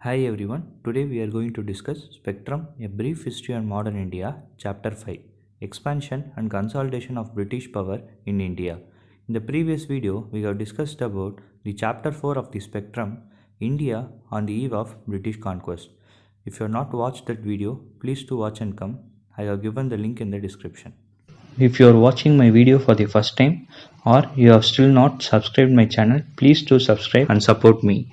Hi everyone, today we are going to discuss Spectrum, a brief history on modern India, Chapter 5, Expansion and Consolidation of British Power in India. In the previous video, we have discussed about the Chapter 4 of the Spectrum, India on the eve of British conquest. If you have not watched that video, please do watch and come. I have given the link in the description. If you are watching my video for the first time or you have still not subscribed my channel, please do subscribe and support me.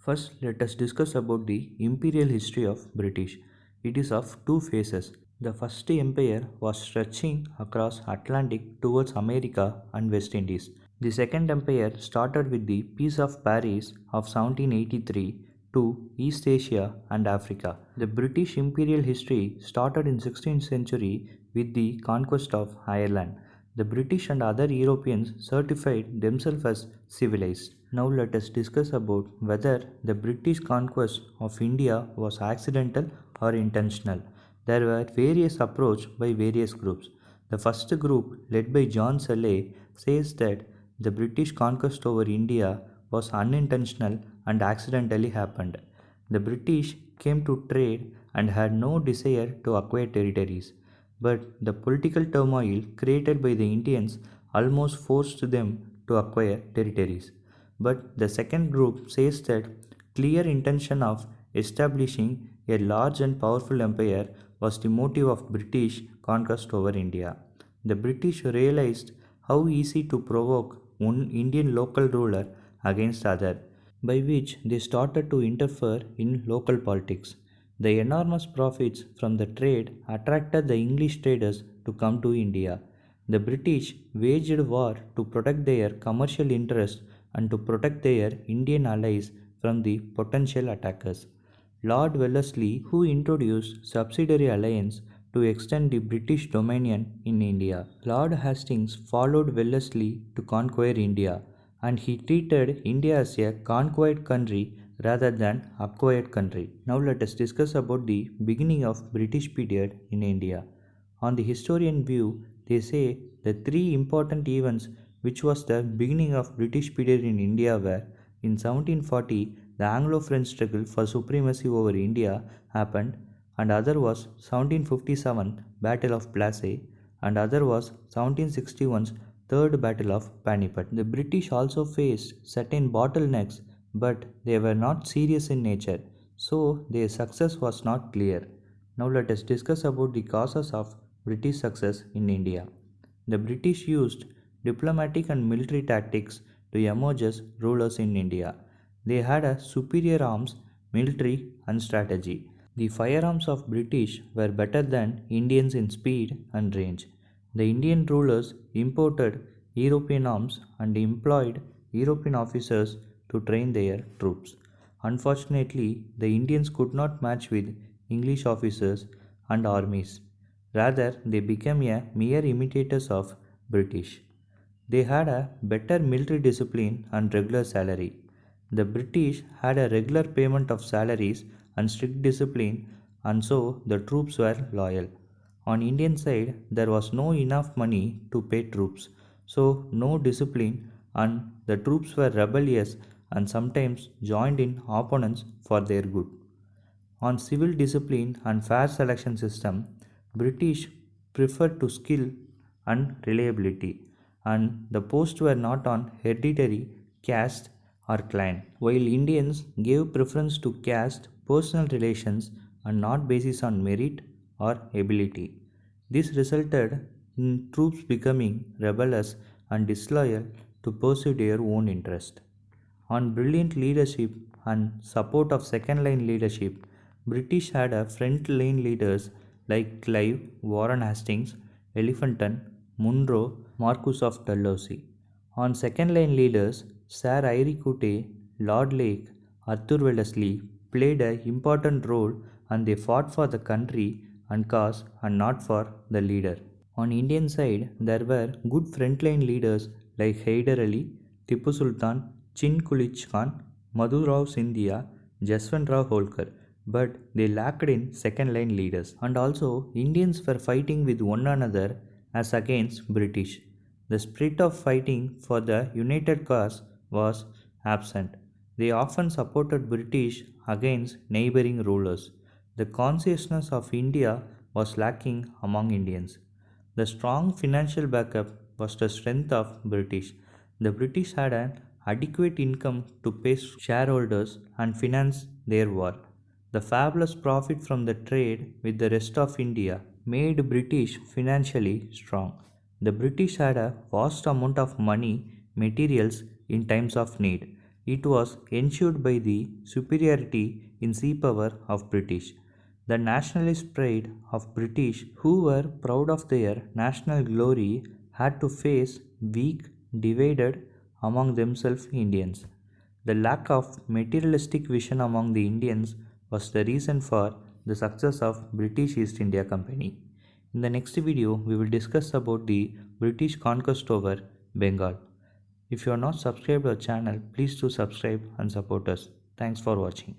First, let us discuss about the imperial history of British. It is of two phases. The first empire was stretching across Atlantic towards America and West Indies. The second empire started with the Peace of Paris of 1783 to East Asia and Africa. The British imperial history started in 16th century with the conquest of Ireland. The British and other Europeans certified themselves as civilized. Now let us discuss about whether the British conquest of India was accidental or intentional. There were various approaches by various groups. The first group, led by John Selley, says that the British conquest over India was unintentional and accidentally happened. The British came to trade and had no desire to acquire territories, but the political turmoil created by the Indians almost forced them to acquire territories. But the second group says that clear intention of establishing a large and powerful empire was the motive of British conquest over India. The British realized how easy to provoke one Indian local ruler against other, by which they started to interfere in local politics. The enormous profits from the trade attracted the English traders to come to India. The British waged war to protect their commercial interests and to protect their Indian allies from the potential attackers. Lord Wellesley, who introduced subsidiary alliance to extend the British dominion in India. Lord Hastings followed Wellesley to conquer India, and he treated India as a conquered country rather than acquired country. Now let us discuss about the beginning of British period in India. On the historian view, they say the three important events which was the beginning of British period in India were in 1740 the Anglo-French struggle for supremacy over India happened, and other was 1757 Battle of Plassey, and other was 1761's Third Battle of Panipat. The British also faced certain bottlenecks, but they were not serious in nature, so their success was not clear. Now let us discuss about the causes of British success in India. The British used diplomatic and military tactics to emerge as rulers in India. They had a superior arms, military and strategy. The firearms of British were better than Indians in speed and range. The Indian rulers imported European arms and employed European officers to train their troops. Unfortunately, the Indians could not match with English officers and armies. Rather, they became a mere imitators of British. They had a better military discipline and regular salary. The British had a regular payment of salaries and strict discipline, and so the troops were loyal. On Indian side, there was no enough money to pay troops, so no discipline, and the troops were rebellious and sometimes joined in opponents for their good. On civil discipline and fair selection system, British preferred to skill and reliability, and the posts were not on hereditary, caste, or clan, while Indians gave preference to caste, personal relations, and not basis on merit or ability. This resulted in troops becoming rebellious and disloyal to pursue their own interest. On brilliant leadership and support of second line leadership, British had a front line leaders like Clive, Warren Hastings, Elephantton, Munro, Marquis of Dalhousie. On second line leaders, Sir Eyre Coote, Lord Lake, Arthur Wellesley played an important role, and they fought for the country and cause and not for the leader. On Indian side, there were good frontline leaders like Hyder Ali, Tipu Sultan, Chin Kulich Khan, Madhurao Sindhia, Jaswant Rao Holkar, but they lacked in second line leaders. And also, Indians were fighting with one another as against British. The spirit of fighting for the united cause was absent. They often supported British against neighboring rulers. The consciousness of India was lacking among Indians. The strong financial backup was the strength of British. The British had an adequate income to pay shareholders and finance their war. The fabulous profit from the trade with the rest of India made British financially strong. The British had a vast amount of money, materials in times of need. It was ensured by the superiority in sea power of British. The nationalist pride of British, who were proud of their national glory, had to face weak, divided among themselves Indians. The lack of materialistic vision among the Indians was the reason for the success of British East India Company. In the next video, we will discuss about the British conquest over Bengal. If you are not subscribed to our channel, please do subscribe and support us. Thanks for watching.